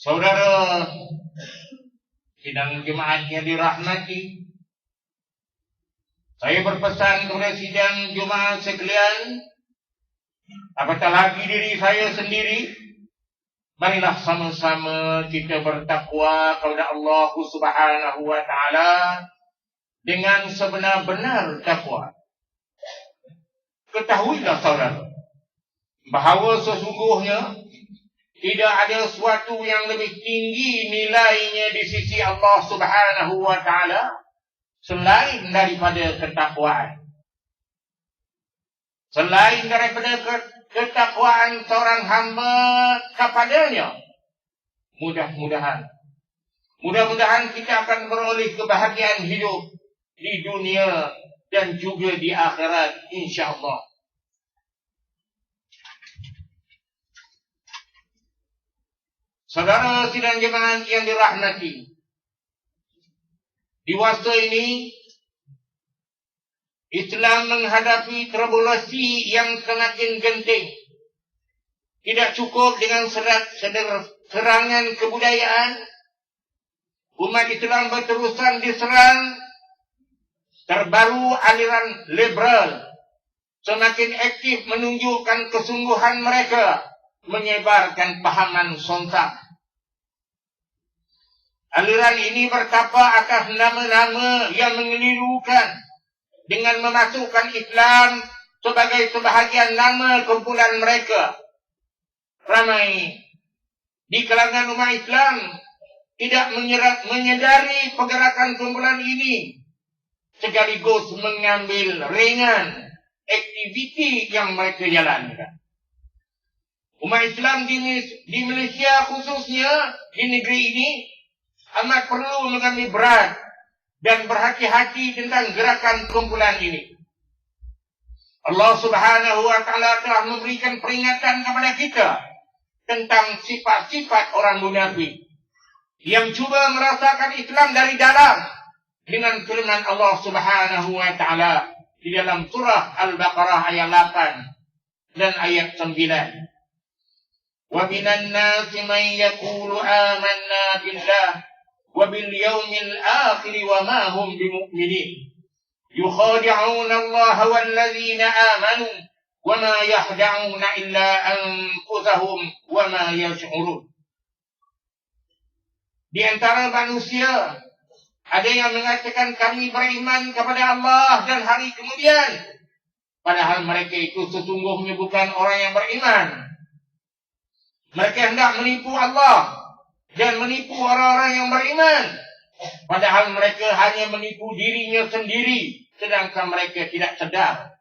Saudara sidang jemaat yang dirahmati, saya berpesan kepada sidang jemaat sekalian, apatah lagi diri saya sendiri, marilah sama-sama kita bertakwa kepada Allah Subhanahu wa taala dengan sebenar-benar takwa. Ketahuilah saudara, bahawa sesungguhnya tidak ada sesuatu yang lebih tinggi nilainya di sisi Allah Subhanahu wa taala selain daripada ketakwaan. Selain daripada ketakwaan seorang hamba kepadanya, mudah-mudahan kita akan beroleh kebahagiaan hidup di dunia dan juga di akhirat, insya-Allah. Saudara sidang jemaat yang dirahmati, di masa ini Islam menghadapi tribulasi yang semakin genting. Tidak cukup dengan serangan kebudayaan, umat Islam berterusan diserang. Terbaru aliran liberal semakin aktif menunjukkan kesungguhan mereka menyebarkan pahaman sontak. Aliran ini bertapa atas nama-nama yang mengelirukan dengan memasukkan Islam sebagai sebahagian nama kumpulan mereka. Ramai di kalangan umat Islam tidak menyedari pergerakan kumpulan ini, sekaligus mengambil ringan aktiviti yang mereka jalankan. Umat Islam di Malaysia khususnya, di negeri ini, amat perlu mengambil berat dan berhati-hati tentang gerakan kumpulan ini. Allah Subhanahu wa taala telah memberikan peringatan kepada kita tentang sifat-sifat orang munafik yang cuba merasakan Islam dari dalam dengan firman Allah Subhanahu wa taala di dalam surah Al-Baqarah ayat 8 dan ayat 9. Wa minan nasi man yaqulu amanna billah wa bil yaumil akhir wa ma hum bimu'minin. Yukhadi'una Allah wal ladzina amanu wa ma yahda'una illa anfusahum wa ma yash'urun. Di antara manusia ada yang mengatakan kami beriman kepada Allah dan hari kemudian, padahal mereka itu sesungguhnya bukan orang yang beriman. Mereka hendak menipu Allah dan menipu orang-orang yang beriman, padahal mereka hanya menipu dirinya sendiri, sedangkan mereka tidak sedar.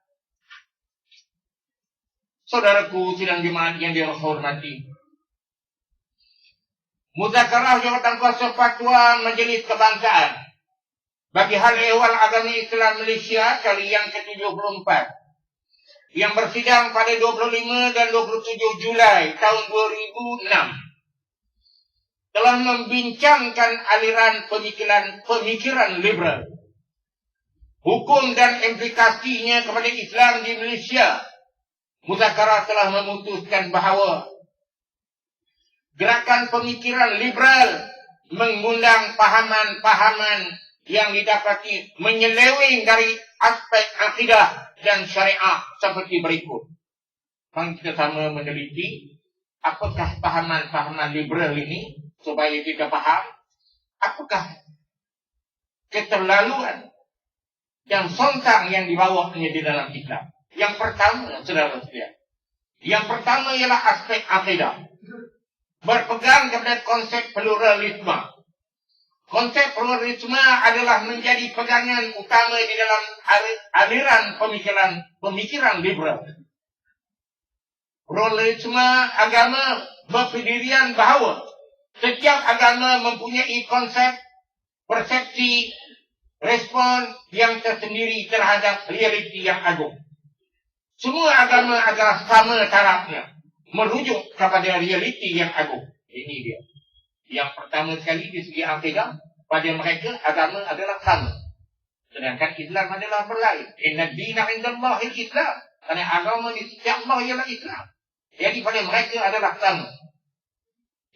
Saudaraku sidang jemaat yang dihormati, Muzakarah Jawatan Kuasa Fatwa Majlis Kebangsaan bagi Hal Ehwal Agama Islam Malaysia kali yang ke-74 yang bersidang pada 25 dan 27 Julai tahun 2006 telah membincangkan aliran pemikiran liberal, hukum dan implikasinya kepada Islam di Malaysia. Muzakarah telah memutuskan bahawa gerakan pemikiran liberal mengundang pahaman-pahaman yang didapati menyeleweng dari aspek akidah dan syariah seperti berikut. Mari kita sama meneliti apakah pahaman-pahaman liberal ini supaya kita faham apakah keterlaluan dan sontak yang dibawanya di dalam Islam. Yang pertama, saudara-saudara, yang pertama ialah aspek akidah. Berpegang kepada konsep pluralisme. Konsep pluralisme adalah menjadi pegangan utama di dalam aliran pemikiran liberal. Pluralisme agama berpendirian bahawa setiap agama mempunyai konsep, persepsi, respon yang tersendiri terhadap realiti yang agung. Semua agama adalah sama tarafnya, merujuk kepada realiti yang agung. Ini dia. Yang pertama sekali di segi akidah, pada mereka agama adalah sama. Sedangkan Islam adalah berlain. Inna dina indallahil Islam. Kerana agama di sisi Allah ialah Islam. Jadi pada mereka adalah sama.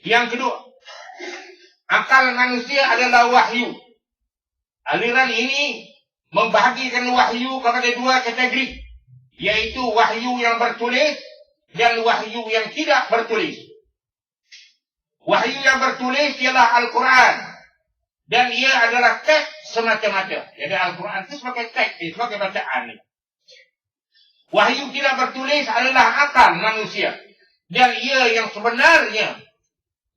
Yang kedua, Akal manusia adalah wahyu. Aliran ini membahagikan wahyu kepada dua kategori, yaitu wahyu yang bertulis dan wahyu yang tidak bertulis. Wahyu yang bertulis ialah Al-Quran, dan ia adalah teks semata-mata. Jadi Al-Quran itu sebagai teks, sebagai bacaan. Wahyu tidak bertulis adalah akal manusia, dan ia yang sebenarnya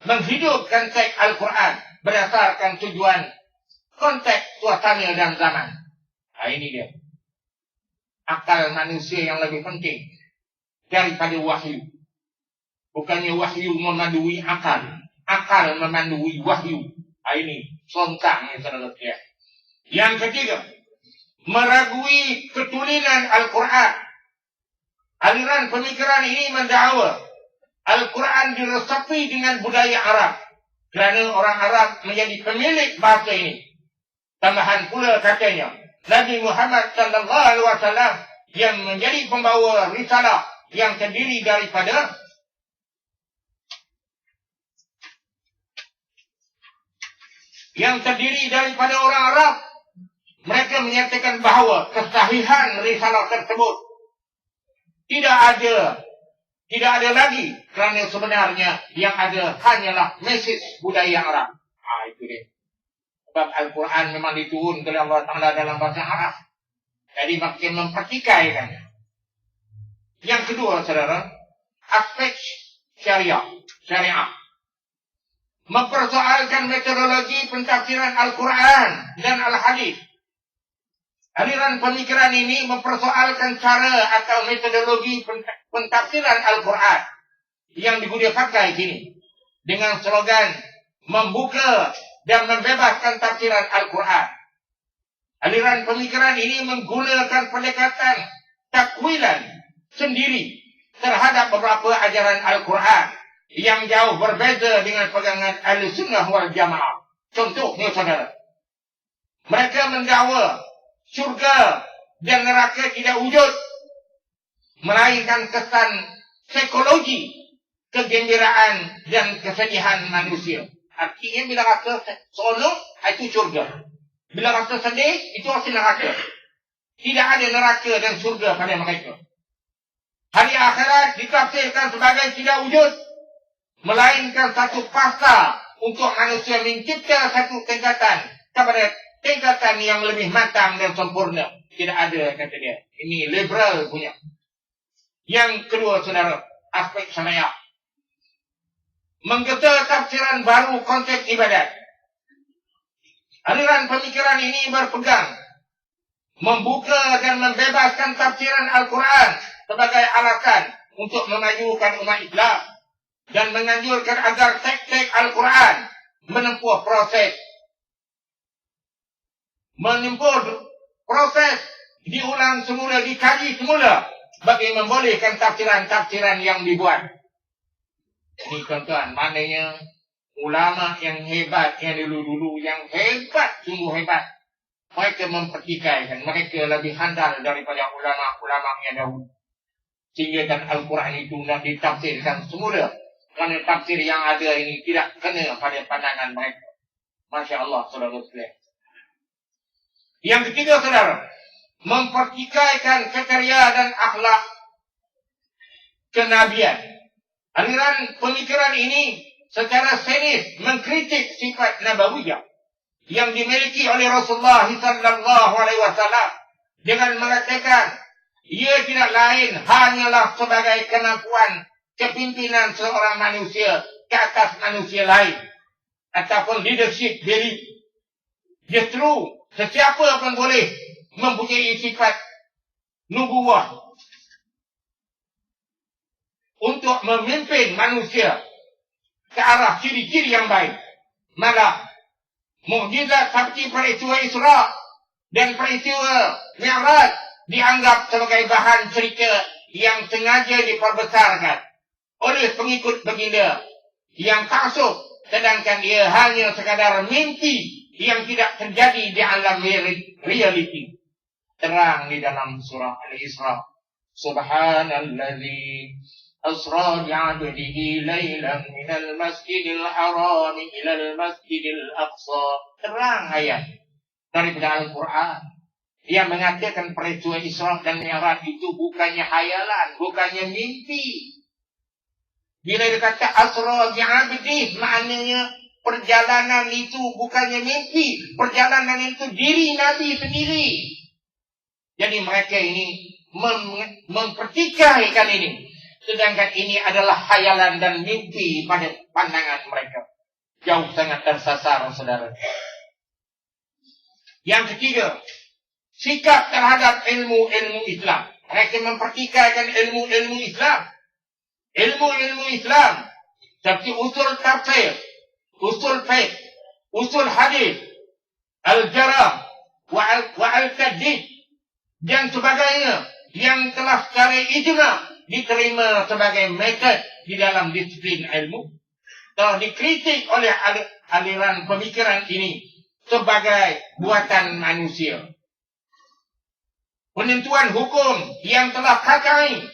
menghidupkan teks Al-Quran berdasarkan tujuan, konteks, suasana dan zaman. Ini dia. Akal manusia yang lebih penting daripada wahyu. Bukannya wahyu memandui akal, akal memandui wahyu. Ini sontang yang saudara lihat. Yang ketiga, meragui ketulinan Al-Quran. Aliran pemikiran ini mendakwa Al-Quran diresapi dengan budaya Arab, kerana orang Arab menjadi pemilik bahasa ini. Tambahan pula katanya, Nabi Muhammad SAW yang menjadi pembawa risalah yang terdiri daripada orang Arab. Mereka menyatakan bahawa kesahihan risalah tersebut tidak ada lagi, kerana sebenarnya yang ada hanyalah mesej budaya Arab. Itu dia. Sebab Al-Quran memang diturun oleh Allah Ta'ala dalam bahasa Arab. Jadi makin mempertikaikan. Yang kedua, saudara, aspek syariah. Mempersoalkan metodologi pentafsiran Al-Quran dan Al-Hadis. Aliran pemikiran ini mempersoalkan cara atau metodologi pentafsiran Al-Quran yang digunakan kini dengan slogan membuka dan membebaskan tafsiran Al-Quran. Aliran pemikiran ini menggunakan pendekatan takwilan sendiri terhadap beberapa ajaran Al-Quran yang jauh berbeza dengan pegangan Ahlussunnah wal Jamaah. Contohnya, saudara, mereka mendakwa syurga dan neraka tidak wujud, melainkan kesan psikologi, kegembiraan dan kesedihan manusia. Artinya bila rasa seronok, itu syurga. Bila rasa sedih, itu asal neraka. Tidak ada neraka dan syurga pada mereka. Hari akhirat ditafsirkan sebagai tidak wujud, melainkan satu fasa untuk manusia mencipta satu tingkatan kepada tingkatan yang lebih matang dan sempurna. Tidak ada, kata dia. Ini liberal punya. Yang kedua, saudara, aspek syariah. Menggeta tafsiran baru konsep ibadat. Aliran pemikiran ini berpegang membuka dan membebaskan tafsiran Al-Quran sebagai alasan untuk memajukan umat Islam dan menganjurkan agar teks-teks Al-Quran menempuh proses diulang semula, dikaji semula bagi membolehkan tafsiran-tafsiran yang dibuat. Ini tuan-tuan, maknanya ulama yang hebat, yang dulu-dulu, yang hebat, sungguh hebat. Mereka mempertikaikan, mereka lebih handal daripada ulama-ulama yang dahulu. Sehingga dan Al-Quran itu nak ditafsirkan semula. Kerana tafsir yang ada ini tidak kena pada pandangan mereka. Masya Allah, saudara-saudara. Yang ketiga, saudara, mempertikaikan kriteria dan akhlak kenabian. Aliran pemikiran ini secara serius mengkritik sifat nabawiyah yang dimiliki oleh Rasulullah SAW dengan mengatakan ia tidak lain hanyalah sebagai kemampuan kepimpinan seorang manusia ke atas manusia lain ataupun leadership belief. Justru sesiapa pun boleh mempunyai sifat nubuwah untuk memimpin manusia ke arah ciri-ciri yang baik. Malah mukjizat seperti peristiwa Isra dan peristiwa Mi'raj dianggap sebagai bahan cerita yang sengaja diperbesarkan oleh pengikut baginda yang taksub, sedangkan ia hanya sekadar mimpi yang tidak terjadi di alam realiti. Terang di dalam surah Al-Isra, Subhanalladzi asra bi'abdihi laylan minal masjidil haram ilal masjidil aqsa. Terang ayat daripada Al-Quran yang mengatakan peristiwa Isra dan Mi'raj itu bukannya hayalan, bukannya mimpi. Bila dia kata asra bi'abdihi, maknanya perjalanan itu bukannya mimpi, perjalanan itu diri Nabi sendiri. Jadi mereka ini mempertikaikan ini, sedangkan ini adalah hayalan dan mimpi pada pandangan mereka. Jauh sangat tersasar, saudara. Yang ketiga, sikap terhadap ilmu-ilmu Islam. Mereka mempertikaikan ilmu-ilmu Islam. Ilmu-ilmu Islam seperti usul tafsir, usul fiqh, usul hadis, al-jarah, wa al-tadid dan sebagainya yang telah secara ijma' diterima sebagai metod di dalam disiplin ilmu, telah dikritik oleh aliran pemikiran ini sebagai buatan manusia. Penentuan hukum yang telah qat'i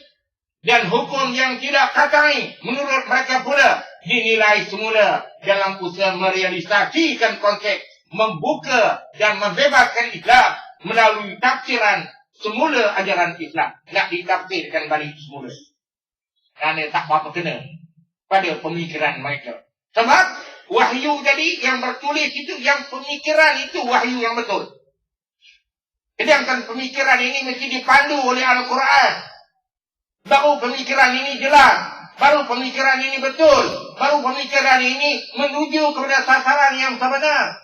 dan hukum yang tidak qat'i menurut mereka pula dinilai semula dalam usaha merealisasikan konsep membuka dan membebaskan Islam melalui tafsiran semula ajaran Islam. Nak ditafsirkan balik semula. Kerana tak apa-apa kena pada pemikiran mereka. Sebab wahyu tadi yang bertulis itu, yang pemikiran itu wahyu yang betul. Sedangkan pemikiran ini mesti dipandu oleh Al-Quran. Baru pemikiran ini jelas. Baru pemikiran ini betul. Baru pemikiran ini menuju kepada sasaran yang sebenar.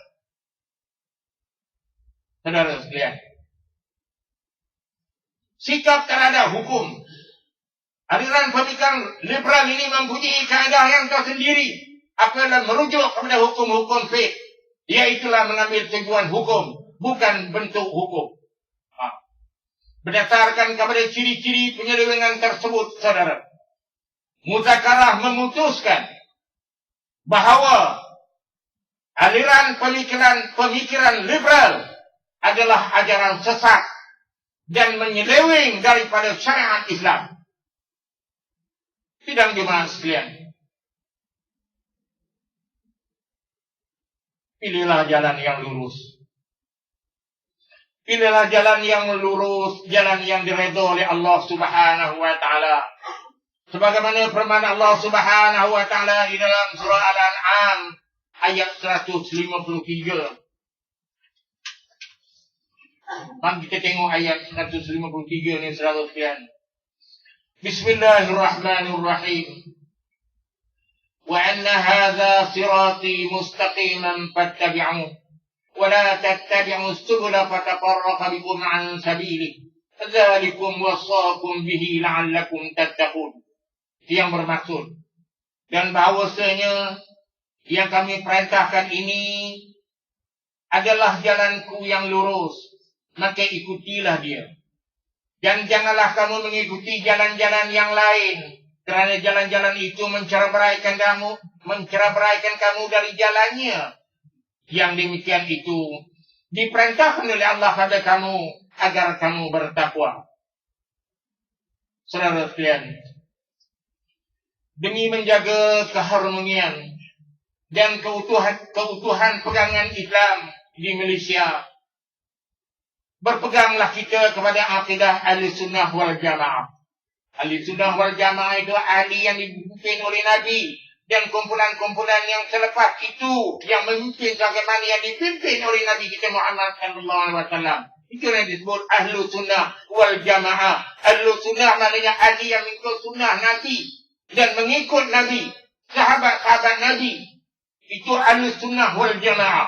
Saudara sekalian, sikap terhadap hukum. Aliran pemikiran liberal ini mempunyai kaedah yang tersendiri. Apabila merujuk kepada hukum-hukum fiqh, iaitulah mengambil tujuan hukum, bukan bentuk hukum. Berdasarkan kepada ciri-ciri penyelewengan tersebut, saudara, Muzakarah memutuskan bahawa aliran pemikiran liberal adalah ajaran sesat dan menyeleweng daripada syariat Islam. Sidang jemaah sekalian, pilihlah jalan yang lurus. Pilihlah jalan yang lurus, jalan yang diredha oleh Allah Subhanahu wa taala. Sebagaimana firman Allah Subhanahu wa taala di dalam surah Al-An'am ayat 153. Mari kita tengok ayat 153 ni, saudara sekalian. Bismillahirrahmanirrahim. Wa anna hadza sirati mustaqiman fattabi'uhu wa la tattabi'us subula fatafarraqa bikum 'an sabilihi. Dzalikum wasaqakum bihi la'allakum tattaqun. Yang bermaksud, dan bahawasanya yang kami perintahkan ini adalah jalanku yang lurus, maka ikutilah dia. Dan janganlah kamu mengikuti jalan-jalan yang lain, kerana jalan-jalan itu mencerai-beraikan kamu dari jalannya. Yang demikian itu diperintahkan oleh Allah pada kamu agar kamu bertakwa. Saudara sekalian, demi menjaga keharmonian dan keutuhan pegangan Islam di Malaysia, berpeganglah kita kepada akidah Ahlussunnah wal Jamaah. Ahlussunnah wal Jamaah itu ahli yang dipimpin oleh Nabi, dan kumpulan-kumpulan yang selepas itu yang memimpin bagaimana yang dipimpin oleh Nabi kita Muhammad sallallahu alaihi wasallam. Itu yang disebut Ahlussunnah wal Jamaah. Ahlussunnah maknanya ahli yang mengikut sunnah Nabi dan mengikut Nabi, sahabat-sahabat Nabi. Itu Ahlussunnah wal Jamaah.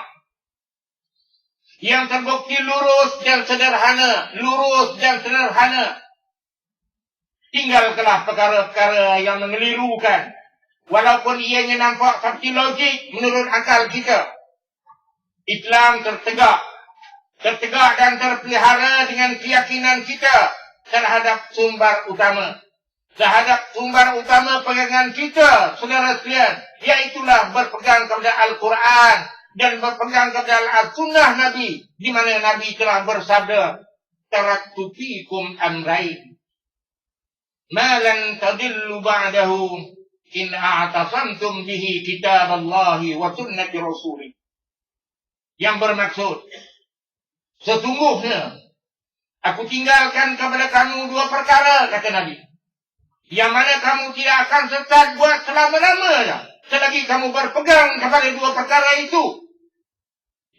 Yang terbukti lurus dan sederhana. Lurus dan sederhana. Tinggalkanlah perkara-perkara yang mengelirukan. Walaupun ianya nampak seperti logik menurut akal kita. Islam tertegak dan terpelihara dengan keyakinan kita terhadap sumber utama. Terhadap sumber utama pegangan kita, saudara sekalian, iaitulah berpegang kepada Al-Quran dan berpegang kepada Al-Sunnah Nabi, di mana Nabi telah bersabda, taraktu fikum amrain. ma lan tadillu ba'dahu in a'tasamtum bihi kitaballahi wa sunnati rasulih. Yang bermaksud, sesungguhnya aku tinggalkan kepada kamu dua perkara, kata Nabi, yang mana kamu tidak akan sesat buat selama-lamanya selagi kamu berpegang kepada dua perkara itu.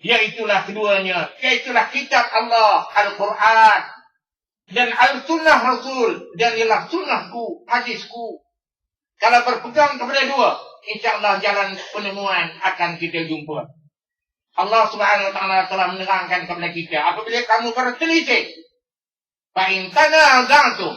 Yaitulah keduanya, yaitulah kitab Allah, Al-Quran, dan Al-Sunnah Rasul, dan ialah sunnahku, hadisku. Kalau berpegang kepada dua, insyaAllah jalan penemuan akan kita jumpa. Allah Subhanahu Wa Taala telah menerangkan kepada kita, apabila kamu berselisih, فَإِنْ تَنَازَعْتُمْ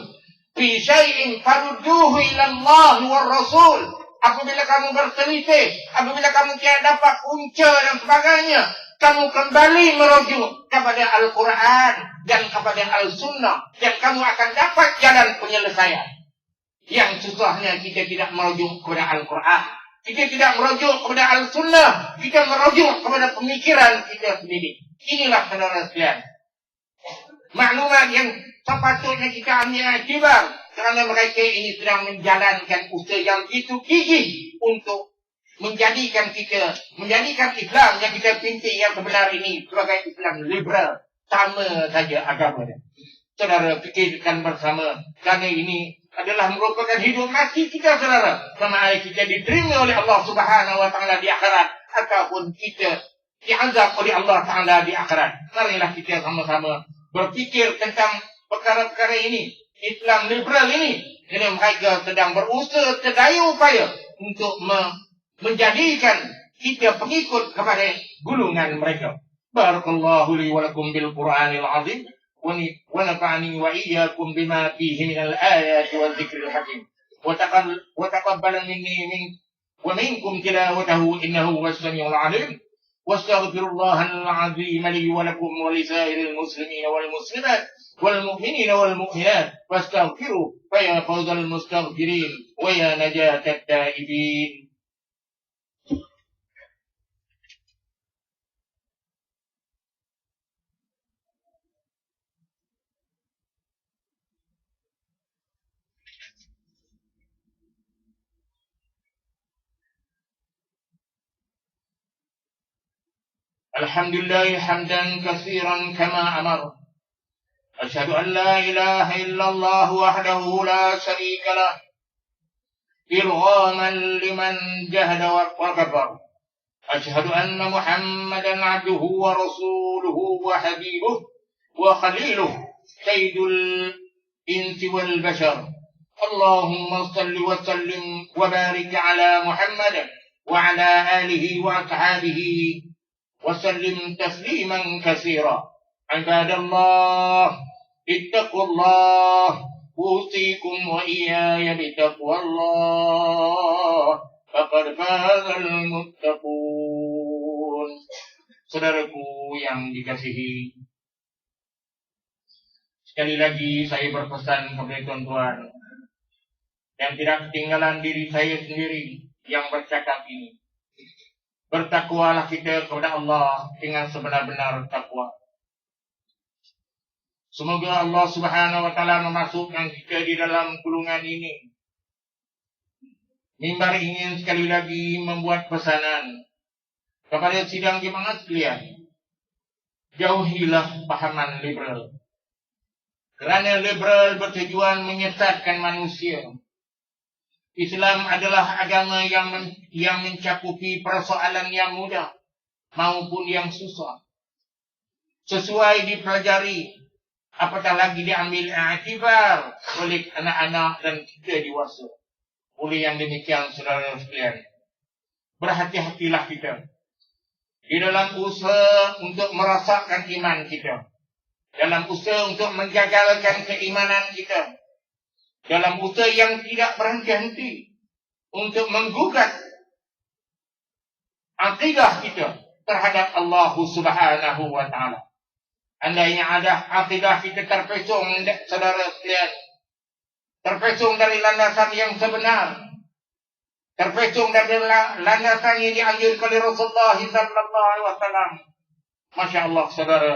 فِي شَيْءٍ فَرُدُّوهُ إِلَى اللَّهِ وَالرَّسُولِ. Apabila kamu berselisih, apabila kamu tidak dapat punca dan sebagainya, kamu kembali merujuk kepada Al-Quran dan kepada Al-Sunnah, dan kamu akan dapat jalan penyelesaian. Yang susahnya kita tidak merujuk kepada Al-Quran, kita tidak merujuk kepada Al-Sunnah, kita merujuk kepada pemikiran kita sendiri. Inilah saudara sekalian, maklumat yang sepatutnya kita ambil iktibar, kerana mereka ini sedang menjalankan usaha yang begitu gigih untuk menjadikan Islam yang kita pimpin yang sebenar ini sebagai Islam liberal. Sama saja agamanya. Saudara fikirkan bersama, kerana ini adalah merupakan hidup mati kita, saudara. Sama ada kita diterima oleh Allah Subhanahu Wa Taala di akhirat, ataupun kita diazab oleh Allah Taala di akhirat. Marilah kita sama-sama berfikir tentang perkara-perkara ini, Islam liberal ini. Jadi mereka sedang berusaha sedaya upaya untuk menjadikan kita pengikut kepada gulungan mereka. Barakallahu li wa lakum bil Qur'anil azim wa nafa'ani wa iyyakum bima fihi minal ayati wal dzikril hakim. Wa taqabbal minni wa minkum tilawatahu innahu was-sami'ul 'alim. Wastaghfirullahal 'azim li wa lakum wa li sa'iril muslimin wal muslimat wal mu'minina wal mu'minat wastaghfiruhu fa ya fawzal mustaghfirin wa ya najatat taibin. Alhamdulillah hamdan katsiran kama amar. Asyhadu an la ilaha illallah wahdahu la syarika lah, irghaman liman jahada wa kafar. Asyhadu anna Muhammadan abduhu wa rasuluhu wa habibuhu wa khaliluhu sayyidul insi wal bashar. Allahumma salli wa sallim wa barik ala Muhammad wa ala alihi wa ashabihi وسلم تسليما كثيرا. عباد الله اتقوا الله أوصيكم وإياي بتقوى الله فقد فاز المتقون. Saudaraku yang dikasihi, sekali lagi saya berpesan kepada tuan-tuan yang tidak ketinggalan diri saya sendiri yang bercakap ini. Bertakwalah kita kepada Allah dengan sebenar-benar takwa. Semoga Allah Subhanahu Wa Taala memasukkan kita di dalam gulungan ini. Mimbar ingin sekali lagi membuat pesanan kepada sidang jemaah sekalian. Jauhilah pahaman liberal, kerana liberal bertujuan menyesatkan manusia. Islam adalah agama yang mencakupi persoalan yang mudah maupun yang susah, sesuai dipelajari, apatah lagi diambil iktibar oleh anak-anak dan kita dewasa. Oleh yang demikian, saudara sekalian, berhati-hatilah kita di dalam usaha untuk merosakkan iman kita, dalam usaha untuk mengagalkan keimanan kita, dalam usaha yang tidak berhenti-henti untuk menggugat akidah kita terhadap Allah Subhanahu Wa Taala. Andainya ada akidah kita terpesong, saudara sekalian, terpesong dari landasan yang sebenar, terpesong dari landasan yang dianjurkan oleh Rasulullah sallallahu alaihi wasallam. Masya Allah, saudara,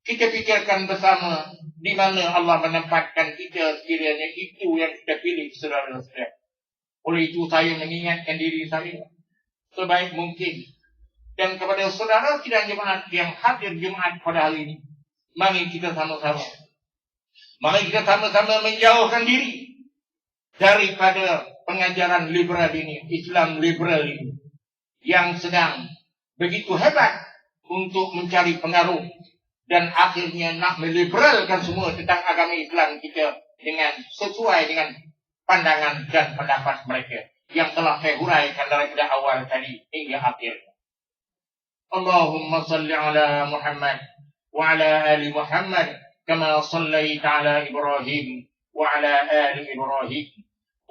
kita pikirkan bersama di mana Allah menempatkan kita, sekiranya itu yang kita pilih, saudara-saudara. Oleh itu saya mengingatkan diri saya sebaik mungkin. Dan kepada saudara sidang jemaat yang hadir Jumat pada hari ini, mari kita sama-sama menjauhkan diri daripada pengajaran liberal ini, Islam liberal ini, yang sedang begitu hebat untuk mencari pengaruh dan akhirnya nak meliberalkan semua tentang agama Islam kita dengan sesuai dengan pandangan dan pendapat mereka yang telah saya huraikan daripada awal tadi hingga akhir. Allahumma salli ala Muhammad wa ala ali Muhammad kama sallaita ala Ibrahim wa ala ali Ibrahim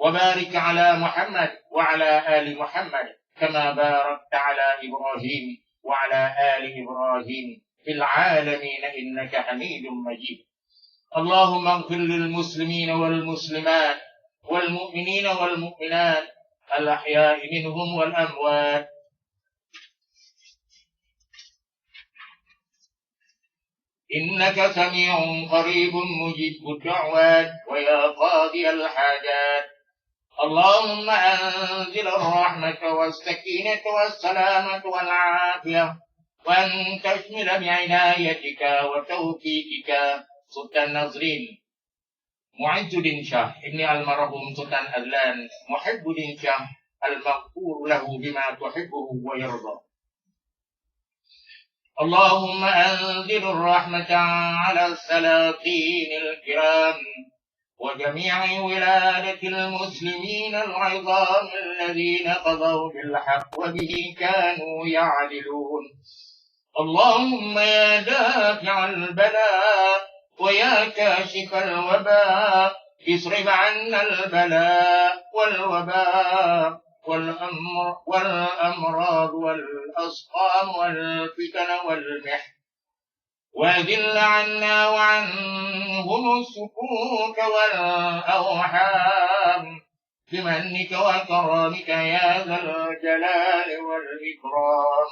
wa barik ala Muhammad wa ala ali Muhammad kama barakta ala Ibrahim wa ala ali Ibrahim في العالمين إنك حميد مجيد. اللهم اغفر للمسلمين والمسلمات والمؤمنين والمؤمنات الأحياء منهم والأموات. إنك سميع قريب مجيب الدعوات ويا قاضي الحاجات. اللهم أنزل الرحمة والسكينة والسلامة والعافية وأن تشمل بعنايتك وتوفيقك سلطان نظرين معز الدين شاه ابن المرحوم سلطان أذلان محب الدين شاه المغفور له بما تحبه ويرضى. اللهم أنزل الرحمة على السلاطين الكرام وجميع ولادة المسلمين العظام الذين قضوا بالحق وبه كانوا يعدلون. اللهم يا دافع البلاء ويا كاشف الوباء اصرف عنا البلاء والوباء والأمراض والأسقام والفتن والمحن وأذل عنا وعنهم السكوك والأوهام بمنك وكرمك يا ذا الجلال والإكرام.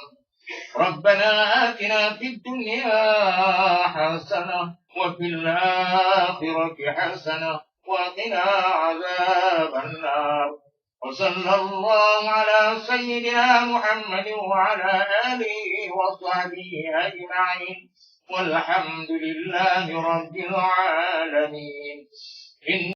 ربنا آتنا في الدنيا حسنة وفي الآخرة حسنة وقنا عذاب النار. وصلى الله على سيدنا محمد وعلى آله وصحبه أجمعين والحمد لله رب العالمين.